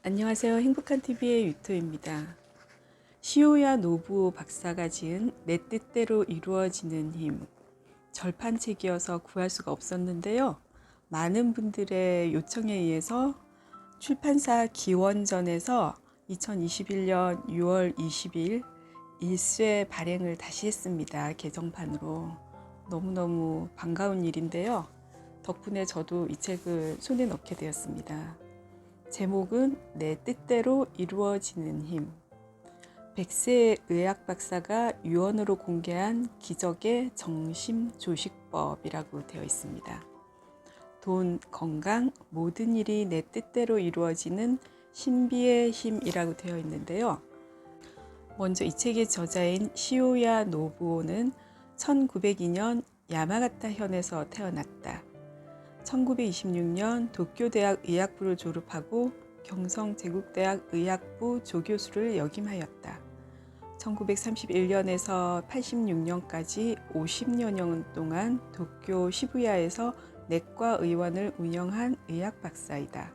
안녕하세요. 행복한 TV의 유토입니다. 시오야 노부오 박사가 지은 내 뜻대로 이루어지는 힘, 절판책이어서 구할 수가 없었는데요. 많은 분들의 요청에 의해서 출판사 기원전에서 2021년 6월 20일 일쇄 발행을 다시 했습니다. 개정판으로. 너무너무 반가운 일인데요. 덕분에 저도 이 책을 손에 넣게 되었습니다. 제목은 내 뜻대로 이루어지는 힘. 백세 의학 박사가 유언으로 공개한 기적의 정심조식법이라고 되어 있습니다. 돈, 건강, 모든 일이 내 뜻대로 이루어지는 신비의 힘이라고 되어 있는데요. 먼저 이 책의 저자인 시오야 노부오는 1902년 야마가타 현에서 태어났다. 1926년 도쿄대학 의학부를 졸업하고 경성제국대학 의학부 조교수를 역임하였다. 1931년에서 86년까지 50여 년 동안 도쿄 시부야에서 내과 의원을 운영한 의학 박사이다.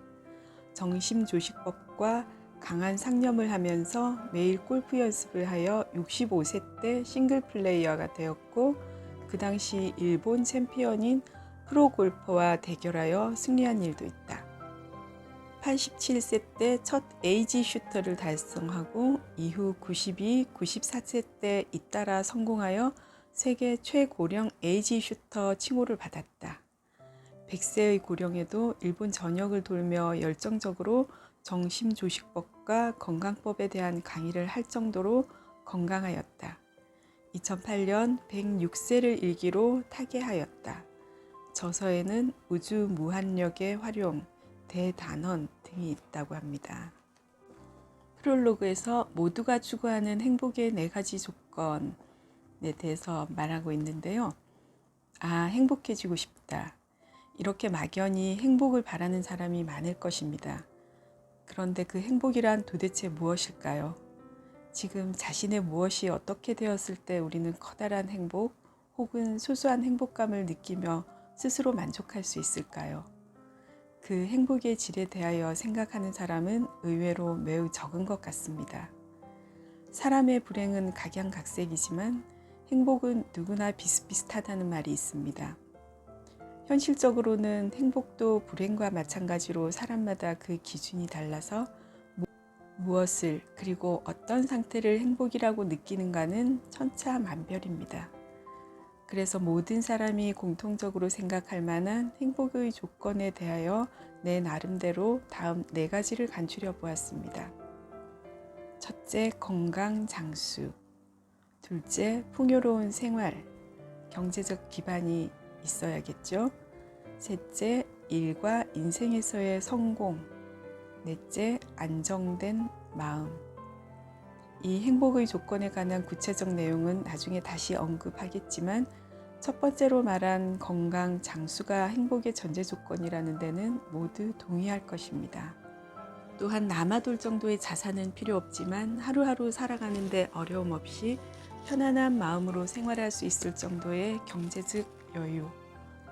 정심조식법과 강한 상념을 하면서 매일 골프 연습을 하여 65세 때 싱글 플레이어가 되었고, 그 당시 일본 챔피언인 프로골퍼와 대결하여 승리한 일도 있다. 87세 때 첫 에이지 슈터를 달성하고 이후 92, 94세 때 잇따라 성공하여 세계 최고령 에이지 슈터 칭호를 받았다. 100세의 고령에도 일본 전역을 돌며 열정적으로 정심조식법과 건강법에 대한 강의를 할 정도로 건강하였다. 2008년 106세를 일기로 타계하였다. 저서에는 우주 무한력의 활용, 대단원 등이 있다고 합니다. 프롤로그에서 모두가 추구하는 행복의 4가지 조건에 대해서 말하고 있는데요. 행복해지고 싶다. 이렇게 막연히 행복을 바라는 사람이 많을 것입니다. 그런데 그 행복이란 도대체 무엇일까요? 지금 자신의 무엇이 어떻게 되었을 때 우리는 커다란 행복 혹은 소소한 행복감을 느끼며 스스로 만족할 수 있을까요? 그 행복의 질에 대하여 생각하는 사람은 의외로 매우 적은 것 같습니다. 사람의 불행은 각양각색이지만 행복은 누구나 비슷비슷하다는 말이 있습니다. 현실적으로는 행복도 불행과 마찬가지로 사람마다 그 기준이 달라서 무엇을 그리고 어떤 상태를 행복이라고 느끼는가는 천차만별입니다. 그래서 모든 사람이 공통적으로 생각할 만한 행복의 조건에 대하여 내 나름대로 다음 4가지를 간추려 보았습니다. 첫째, 건강 장수. 둘째, 풍요로운 생활. 경제적 기반이 있어야겠죠. 셋째, 일과 인생에서의 성공. 넷째, 안정된 마음. 이 행복의 조건에 관한 구체적 내용은 나중에 다시 언급하겠지만 첫 번째로 말한 건강 장수가 행복의 전제 조건이라는 데는 모두 동의할 것입니다. 또한 남아돌 정도의 자산은 필요 없지만 하루하루 살아가는데 어려움 없이 편안한 마음으로 생활할 수 있을 정도의 경제적 여유,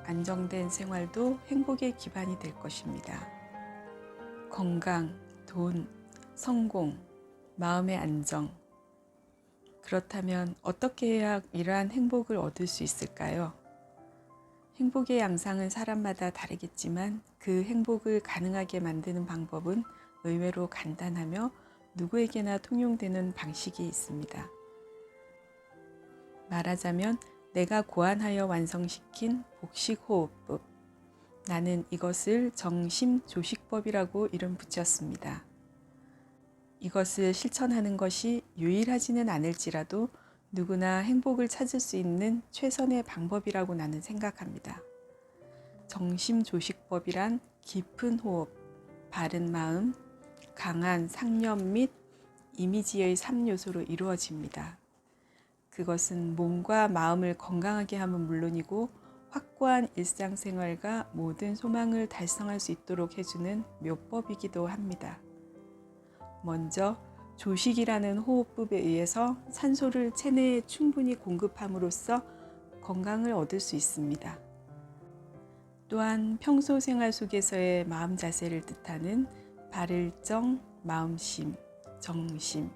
안정된 생활도 행복의 기반이 될 것입니다. 건강, 돈, 성공, 마음의 안정. 그렇다면 어떻게 해야 이러한 행복을 얻을 수 있을까요? 행복의 양상은 사람마다 다르겠지만 그 행복을 가능하게 만드는 방법은 의외로 간단하며 누구에게나 통용되는 방식이 있습니다. 말하자면 내가 고안하여 완성시킨 복식호흡법. 나는 이것을 정심조식법이라고 이름 붙였습니다. 이것을 실천하는 것이 유일하지는 않을지라도 누구나 행복을 찾을 수 있는 최선의 방법이라고 나는 생각합니다. 정심조식법이란 깊은 호흡, 바른 마음, 강한 상념 및 이미지의 3요소로 이루어집니다. 그것은 몸과 마음을 건강하게 함은 물론이고 확고한 일상생활과 모든 소망을 달성할 수 있도록 해주는 묘법이기도 합니다. 먼저 조식이라는 호흡법에 의해서 산소를 체내에 충분히 공급함으로써 건강을 얻을 수 있습니다. 또한 평소 생활 속에서의 마음 자세를 뜻하는 발을정, 마음심, 정심.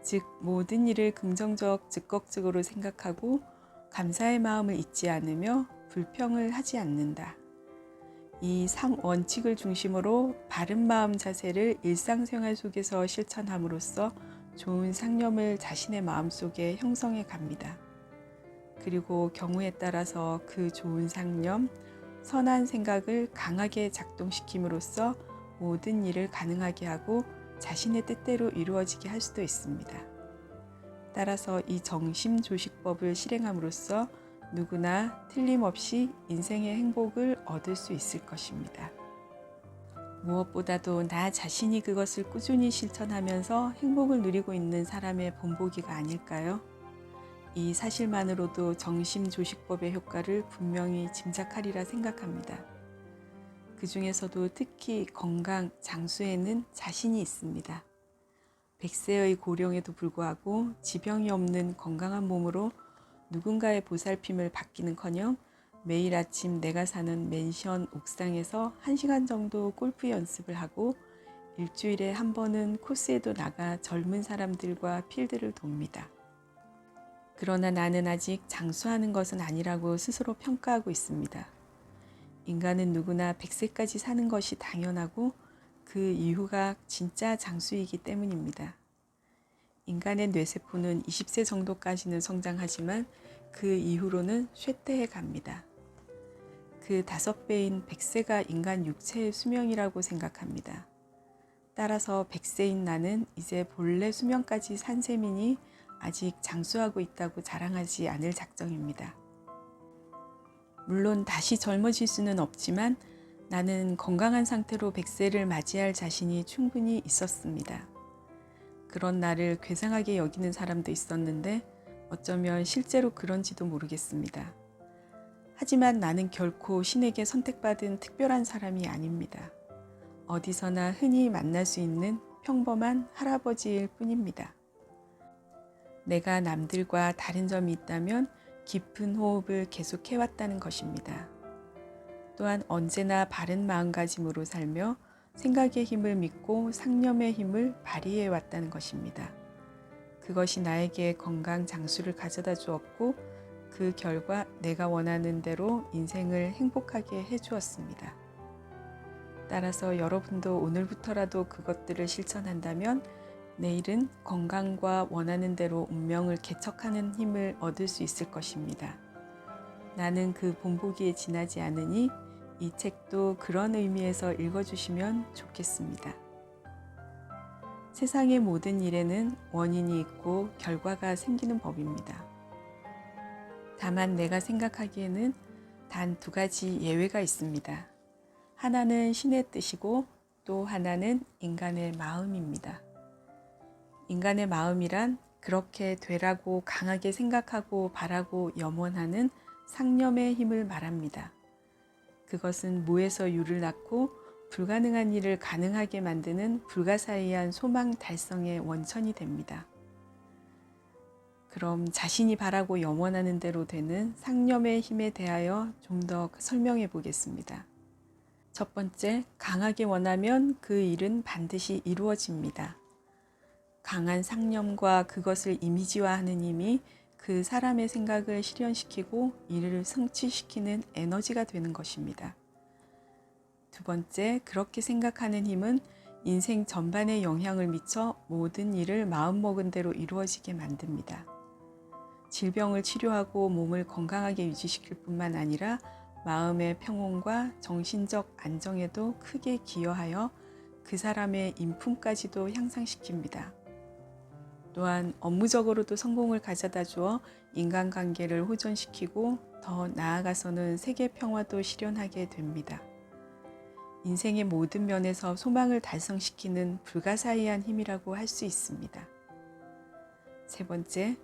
즉 모든 일을 긍정적, 즉각적으로 생각하고 감사의 마음을 잊지 않으며 불평을 하지 않는다. 이 3원칙을 중심으로 바른 마음 자세를 일상생활 속에서 실천함으로써 좋은 상념을 자신의 마음속에 형성해 갑니다. 그리고 경우에 따라서 그 좋은 상념, 선한 생각을 강하게 작동시킴으로써 모든 일을 가능하게 하고 자신의 뜻대로 이루어지게 할 수도 있습니다. 따라서 이 정심조식법을 실행함으로써 누구나 틀림없이 인생의 행복을 얻을 수 있을 것입니다. 무엇보다도 나 자신이 그것을 꾸준히 실천하면서 행복을 누리고 있는 사람의 본보기가 아닐까요? 이 사실만으로도 정심조식법의 효과를 분명히 짐작하리라 생각합니다. 그 중에서도 특히 건강, 장수에는 자신이 있습니다. 100세의 고령에도 불구하고 지병이 없는 건강한 몸으로 누군가의 보살핌을 받기는커녕 매일 아침 내가 사는 맨션 옥상에서 1시간 정도 골프 연습을 하고 일주일에 한 번은 코스에도 나가 젊은 사람들과 필드를 돕니다. 그러나 나는 아직 장수하는 것은 아니라고 스스로 평가하고 있습니다. 인간은 누구나 100세까지 사는 것이 당연하고 그 이후가 진짜 장수이기 때문입니다. 인간의 뇌세포는 20세 정도까지는 성장하지만 그 이후로는 쇠퇴해 갑니다. 그 5배인 100세가 인간 육체의 수명이라고 생각합니다. 따라서 100세인 나는 이제 본래 수명까지 산 셈이니 아직 장수하고 있다고 자랑하지 않을 작정입니다. 물론 다시 젊어질 수는 없지만 나는 건강한 상태로 100세를 맞이할 자신이 충분히 있었습니다. 그런 나를 괴상하게 여기는 사람도 있었는데 어쩌면 실제로 그런지도 모르겠습니다. 하지만 나는 결코 신에게 선택받은 특별한 사람이 아닙니다. 어디서나 흔히 만날 수 있는 평범한 할아버지일 뿐입니다. 내가 남들과 다른 점이 있다면 깊은 호흡을 계속해왔다는 것입니다. 또한 언제나 바른 마음가짐으로 살며 생각의 힘을 믿고 상념의 힘을 발휘해왔다는 것입니다. 그것이 나에게 건강 장수를 가져다 주었고 그 결과 내가 원하는 대로 인생을 행복하게 해주었습니다. 따라서 여러분도 오늘부터라도 그것들을 실천한다면 내일은 건강과 원하는 대로 운명을 개척하는 힘을 얻을 수 있을 것입니다. 나는 그 본보기에 지나지 않으니 이 책도 그런 의미에서 읽어주시면 좋겠습니다. 세상의 모든 일에는 원인이 있고 결과가 생기는 법입니다. 다만 내가 생각하기에는 단 2가지 예외가 있습니다. 하나는 신의 뜻이고 또 하나는 인간의 마음입니다. 인간의 마음이란 그렇게 되라고 강하게 생각하고 바라고 염원하는 상념의 힘을 말합니다. 그것은 무에서 유를 낳고 불가능한 일을 가능하게 만드는 불가사의한 소망 달성의 원천이 됩니다. 그럼 자신이 바라고 염원하는 대로 되는 상념의 힘에 대하여 좀 더 설명해 보겠습니다. 첫 번째, 강하게 원하면 그 일은 반드시 이루어집니다. 강한 상념과 그것을 이미지화하는 힘이 그 사람의 생각을 실현시키고 일을 성취시키는 에너지가 되는 것입니다. 두 번째, 그렇게 생각하는 힘은 인생 전반에 영향을 미쳐 모든 일을 마음먹은 대로 이루어지게 만듭니다. 질병을 치료하고 몸을 건강하게 유지시킬 뿐만 아니라 마음의 평온과 정신적 안정에도 크게 기여하여 그 사람의 인품까지도 향상시킵니다. 또한 업무적으로도 성공을 가져다 주어 인간관계를 호전시키고 더 나아가서는 세계 평화도 실현하게 됩니다. 인생의 모든 면에서 소망을 달성시키는 불가사의한 힘이라고 할 수 있습니다. 세 번째,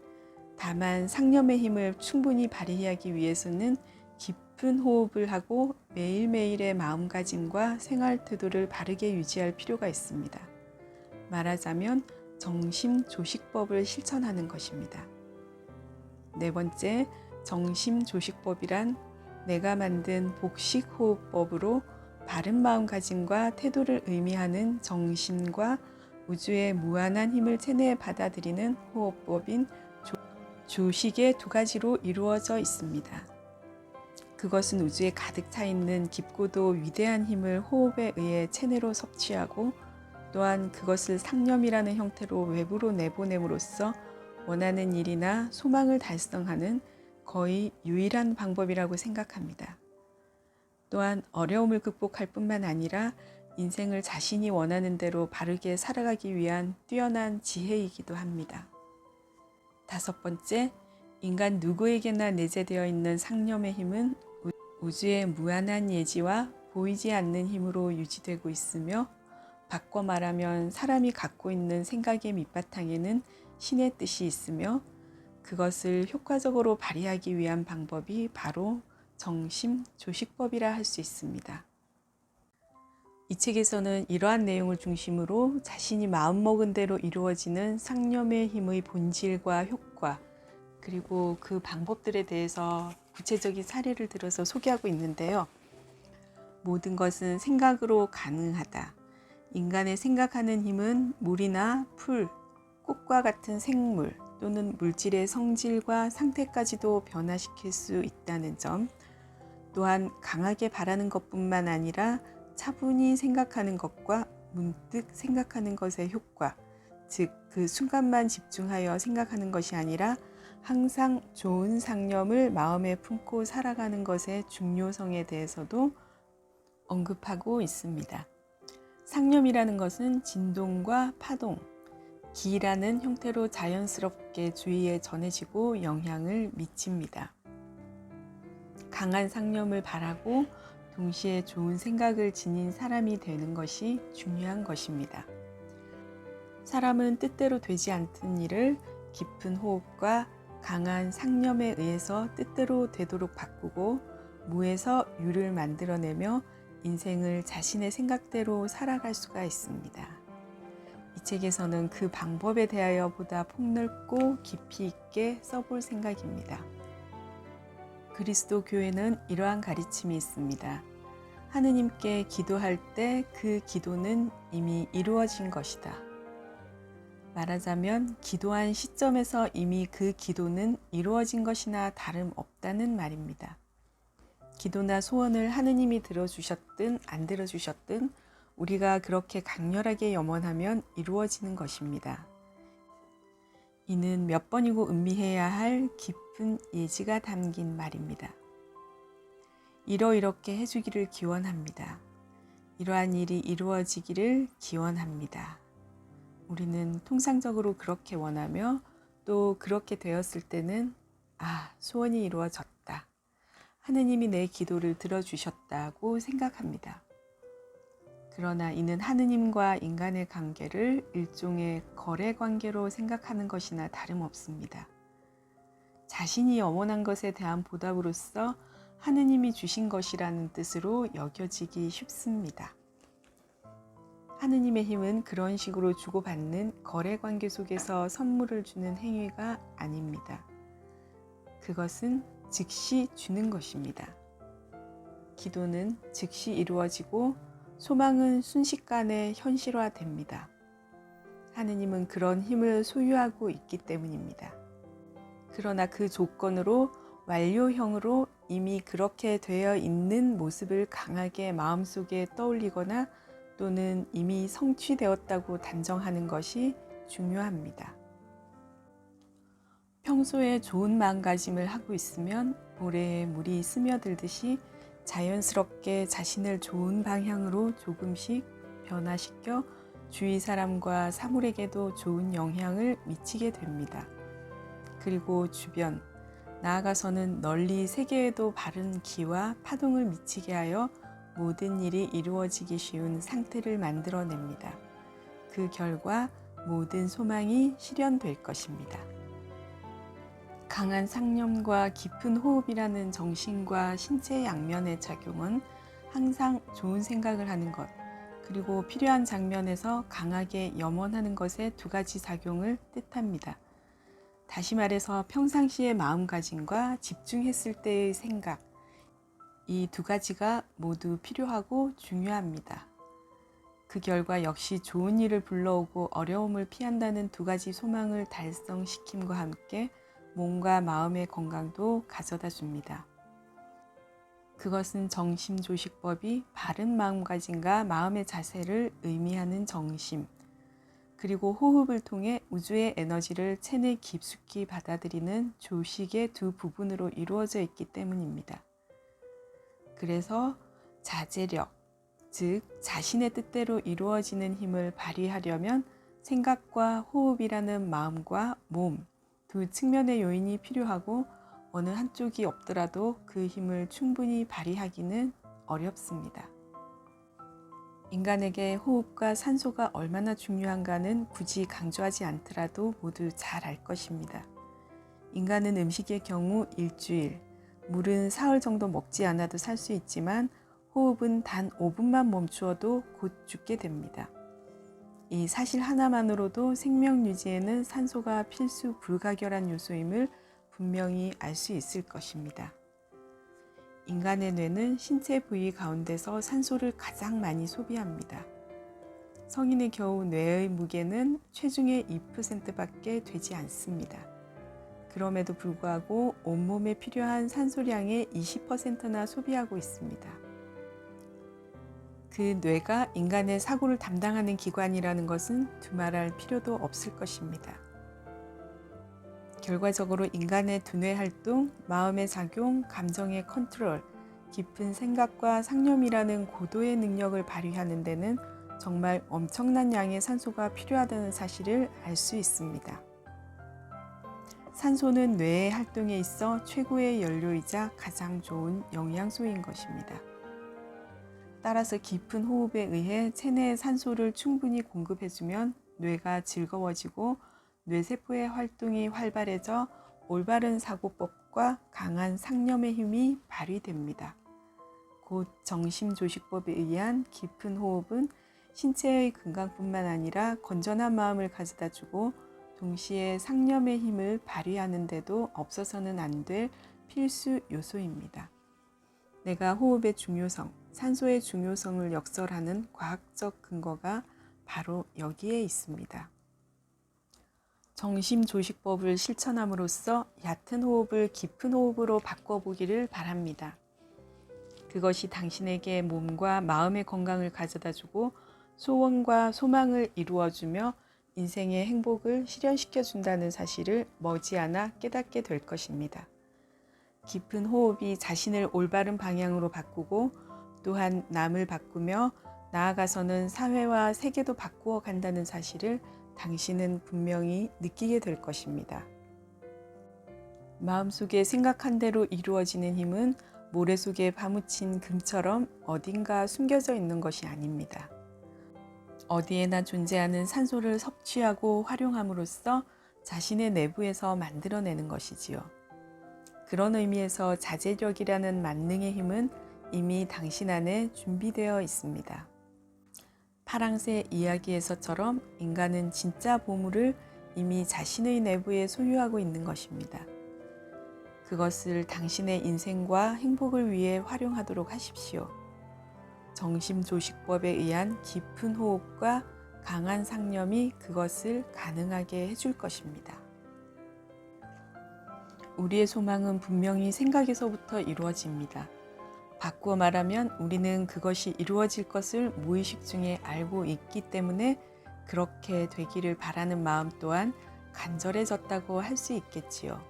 다만 상념의 힘을 충분히 발휘하기 위해서는 깊은 호흡을 하고 매일매일의 마음가짐과 생활 태도를 바르게 유지할 필요가 있습니다. 말하자면 정심조식법을 실천하는 것입니다. 네 번째, 정심조식법이란 내가 만든 복식호흡법으로 바른 마음가짐과 태도를 의미하는 정신과 우주의 무한한 힘을 체내에 받아들이는 호흡법인 조식의 두 가지로 이루어져 있습니다. 그것은 우주에 가득 차 있는 깊고도 위대한 힘을 호흡에 의해 체내로 섭취하고 또한 그것을 상념이라는 형태로 외부로 내보냄으로써 원하는 일이나 소망을 달성하는 거의 유일한 방법이라고 생각합니다. 또한 어려움을 극복할 뿐만 아니라 인생을 자신이 원하는 대로 바르게 살아가기 위한 뛰어난 지혜이기도 합니다. 5번째, 인간 누구에게나 내재되어 있는 상념의 힘은 우주의 무한한 예지와 보이지 않는 힘으로 유지되고 있으며 바꿔 말하면 사람이 갖고 있는 생각의 밑바탕에는 신의 뜻이 있으며 그것을 효과적으로 발휘하기 위한 방법이 바로 정심 조식법이라 할 수 있습니다. 이 책에서는 이러한 내용을 중심으로 자신이 마음먹은 대로 이루어지는 상념의 힘의 본질과 효과, 그리고 그 방법들에 대해서 구체적인 사례를 들어서 소개하고 있는데요. 모든 것은 생각으로 가능하다. 인간의 생각하는 힘은 물이나 풀, 꽃과 같은 생물 또는 물질의 성질과 상태까지도 변화시킬 수 있다는 점, 또한 강하게 바라는 것뿐만 아니라 차분히 생각하는 것과 문득 생각하는 것의 효과, 즉 그 순간만 집중하여 생각하는 것이 아니라 항상 좋은 상념을 마음에 품고 살아가는 것의 중요성에 대해서도 언급하고 있습니다. 상념이라는 것은 진동과 파동, 기라는 형태로 자연스럽게 주위에 전해지고 영향을 미칩니다. 강한 상념을 바라고 동시에 좋은 생각을 지닌 사람이 되는 것이 중요한 것입니다. 사람은 뜻대로 되지 않던 일을 깊은 호흡과 강한 상념에 의해서 뜻대로 되도록 바꾸고 무에서 유를 만들어내며 인생을 자신의 생각대로 살아갈 수가 있습니다. 이 책에서는 그 방법에 대하여 보다 폭넓고 깊이 있게 써볼 생각입니다. 그리스도 교회는 이러한 가르침이 있습니다. 하느님께 기도할 때 그 기도는 이미 이루어진 것이다. 말하자면 기도한 시점에서 이미 그 기도는 이루어진 것이나 다름없다는 말입니다. 기도나 소원을 하느님이 들어주셨든 안 들어주셨든 우리가 그렇게 강렬하게 염원하면 이루어지는 것입니다. 이는 몇 번이고 음미해야 할 깊은 예지가 담긴 말입니다. 이렇게 해주기를 기원합니다. 이러한 일이 이루어지기를 기원합니다. 우리는 통상적으로 그렇게 원하며 또 그렇게 되었을 때는 소원이 이루어졌다. 하느님이 내 기도를 들어주셨다고 생각합니다. 그러나 이는 하느님과 인간의 관계를 일종의 거래 관계로 생각하는 것이나 다름없습니다. 자신이 염원한 것에 대한 보답으로서 하느님이 주신 것이라는 뜻으로 여겨지기 쉽습니다. 하느님의 힘은 그런 식으로 주고받는 거래 관계 속에서 선물을 주는 행위가 아닙니다. 그것은 즉시 주는 것입니다. 기도는 즉시 이루어지고 소망은 순식간에 현실화됩니다. 하느님은 그런 힘을 소유하고 있기 때문입니다. 그러나 그 조건으로 완료형으로 이미 그렇게 되어 있는 모습을 강하게 마음속에 떠올리거나 또는 이미 성취되었다고 단정하는 것이 중요합니다. 평소에 좋은 마음가짐을 하고 있으면 모래에 물이 스며들듯이 자연스럽게 자신을 좋은 방향으로 조금씩 변화시켜 주위 사람과 사물에게도 좋은 영향을 미치게 됩니다. 그리고 주변, 나아가서는 널리 세계에도 바른 기와 파동을 미치게 하여 모든 일이 이루어지기 쉬운 상태를 만들어냅니다. 그 결과 모든 소망이 실현될 것입니다. 강한 상념과 깊은 호흡이라는 정신과 신체 양면의 작용은 항상 좋은 생각을 하는 것, 그리고 필요한 장면에서 강하게 염원하는 것의 두 가지 작용을 뜻합니다. 다시 말해서 평상시의 마음가짐과 집중했을 때의 생각, 이 두 가지가 모두 필요하고 중요합니다. 그 결과 역시 좋은 일을 불러오고 어려움을 피한다는 두 가지 소망을 달성시킴과 함께 몸과 마음의 건강도 가져다 줍니다. 그것은 정심조식법이 바른 마음가짐과 마음의 자세를 의미하는 정심, 그리고 호흡을 통해 우주의 에너지를 체내 깊숙이 받아들이는 조식의 두 부분으로 이루어져 있기 때문입니다. 그래서 자제력, 즉 자신의 뜻대로 이루어지는 힘을 발휘하려면 생각과 호흡이라는 마음과 몸 두 측면의 요인이 필요하고 어느 한쪽이 없더라도 그 힘을 충분히 발휘하기는 어렵습니다. 인간에게 호흡과 산소가 얼마나 중요한가는 굳이 강조하지 않더라도 모두 잘 알 것입니다. 인간은 음식의 경우 일주일, 물은 사흘 정도 먹지 않아도 살 수 있지만 호흡은 단 5분만 멈추어도 곧 죽게 됩니다. 이 사실 하나만으로도 생명 유지에는 산소가 필수 불가결한 요소임을 분명히 알 수 있을 것입니다. 인간의 뇌는 신체 부위 가운데서 산소를 가장 많이 소비합니다. 성인의 겨우 뇌의 무게는 체중의 2%밖에 되지 않습니다. 그럼에도 불구하고 온몸에 필요한 산소량의 20%나 소비하고 있습니다. 그 뇌가 인간의 사고를 담당하는 기관이라는 것은 두말할 필요도 없을 것입니다. 결과적으로 인간의 두뇌 활동, 마음의 작용, 감정의 컨트롤, 깊은 생각과 상념이라는 고도의 능력을 발휘하는 데는 정말 엄청난 양의 산소가 필요하다는 사실을 알 수 있습니다. 산소는 뇌의 활동에 있어 최고의 연료이자 가장 좋은 영양소인 것입니다. 따라서 깊은 호흡에 의해 체내에 산소를 충분히 공급해주면 뇌가 즐거워지고 뇌세포의 활동이 활발해져 올바른 사고법과 강한 상념의 힘이 발휘됩니다. 곧 정심조식법에 의한 깊은 호흡은 신체의 건강뿐만 아니라 건전한 마음을 가져다주고 동시에 상념의 힘을 발휘하는 데도 없어서는 안 될 필수 요소입니다. 내가 호흡의 중요성, 산소의 중요성을 역설하는 과학적 근거가 바로 여기에 있습니다. 정심조식법을 실천함으로써 얕은 호흡을 깊은 호흡으로 바꿔보기를 바랍니다. 그것이 당신에게 몸과 마음의 건강을 가져다주고 소원과 소망을 이루어주며 인생의 행복을 실현시켜준다는 사실을 머지않아 깨닫게 될 것입니다. 깊은 호흡이 자신을 올바른 방향으로 바꾸고 또한 남을 바꾸며 나아가서는 사회와 세계도 바꾸어 간다는 사실을 당신은 분명히 느끼게 될 것입니다. 마음속에 생각한 대로 이루어지는 힘은 모래 속에 파묻힌 금처럼 어딘가 숨겨져 있는 것이 아닙니다. 어디에나 존재하는 산소를 섭취하고 활용함으로써 자신의 내부에서 만들어내는 것이지요. 그런 의미에서 자제력이라는 만능의 힘은 이미 당신 안에 준비되어 있습니다. 파랑새 이야기에서처럼 인간은 진짜 보물을 이미 자신의 내부에 소유하고 있는 것입니다. 그것을 당신의 인생과 행복을 위해 활용하도록 하십시오. 정심조식법에 의한 깊은 호흡과 강한 상념이 그것을 가능하게 해줄 것입니다. 우리의 소망은 분명히 생각에서부터 이루어집니다. 바꾸어 말하면 우리는 그것이 이루어질 것을 무의식 중에 알고 있기 때문에 그렇게 되기를 바라는 마음 또한 간절해졌다고 할 수 있겠지요.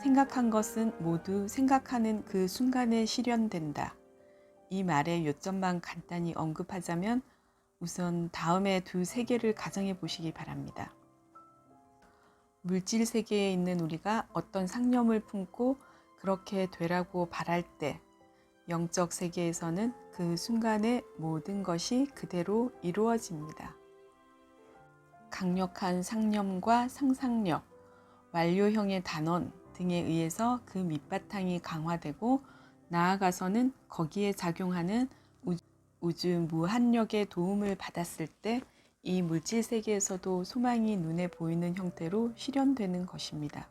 생각한 것은 모두 생각하는 그 순간에 실현된다. 이 말의 요점만 간단히 언급하자면 우선 다음의 두 세계를 가정해 보시기 바랍니다. 물질 세계에 있는 우리가 어떤 상념을 품고 그렇게 되라고 바랄 때 영적 세계에서는 그 순간에 모든 것이 그대로 이루어집니다. 강력한 상념과 상상력, 완료형의 단언 등에 의해서 그 밑바탕이 강화되고 나아가서는 거기에 작용하는 우주 무한력의 도움을 받았을 때 이 물질 세계에서도 소망이 눈에 보이는 형태로 실현되는 것입니다.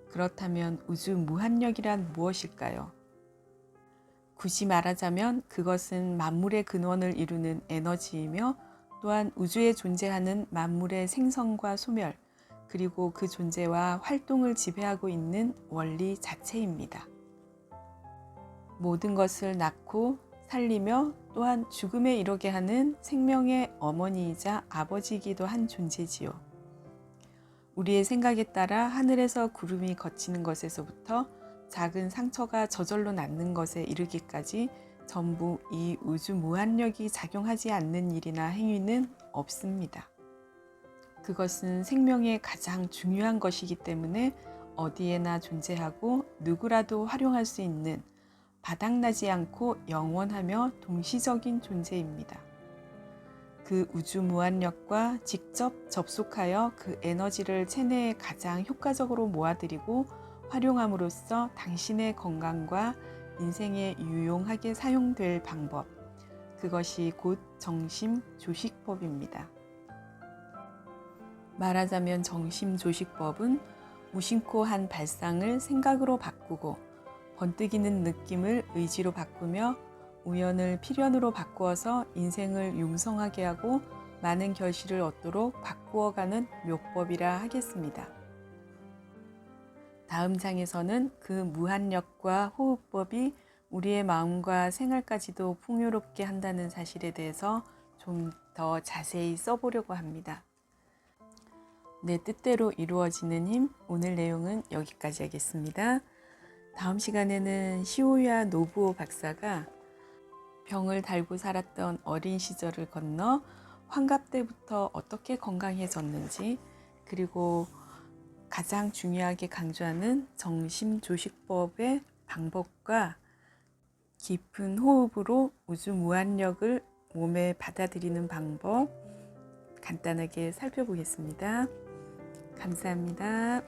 그렇다면 우주 무한력이란 무엇일까요? 굳이 말하자면 그것은 만물의 근원을 이루는 에너지이며 또한 우주에 존재하는 만물의 생성과 소멸, 그리고 그 존재와 활동을 지배하고 있는 원리 자체입니다. 모든 것을 낳고 살리며 또한 죽음에 이르게 하는 생명의 어머니이자 아버지이기도 한 존재지요. 우리의 생각에 따라 하늘에서 구름이 걷히는 것에서부터 작은 상처가 저절로 낫는 것에 이르기까지 전부 이 우주 무한력이 작용하지 않는 일이나 행위는 없습니다. 그것은 생명의 가장 중요한 것이기 때문에 어디에나 존재하고 누구라도 활용할 수 있는 바닥나지 않고 영원하며 동시적인 존재입니다. 그 우주 무한력과 직접 접속하여 그 에너지를 체내에 가장 효과적으로 모아들이고 활용함으로써 당신의 건강과 인생에 유용하게 사용될 방법, 그것이 곧 정심조식법입니다. 말하자면 정심조식법은 무심코 한 발상을 생각으로 바꾸고 번뜩이는 느낌을 의지로 바꾸며 우연을 필연으로 바꾸어서 인생을 융성하게 하고 많은 결실을 얻도록 바꾸어가는 묘법이라 하겠습니다. 다음 장에서는 그 무한력과 호흡법이 우리의 마음과 생활까지도 풍요롭게 한다는 사실에 대해서 좀 더 자세히 써보려고 합니다. 내 뜻대로 이루어지는 힘, 오늘 내용은 여기까지 하겠습니다. 다음 시간에는 시오야 노부오 박사가 병을 달고 살았던 어린 시절을 건너 환갑 때부터 어떻게 건강해졌는지, 그리고 가장 중요하게 강조하는 정심조식법의 방법과 깊은 호흡으로 우주 무한력을 몸에 받아들이는 방법 간단하게 살펴보겠습니다. 감사합니다.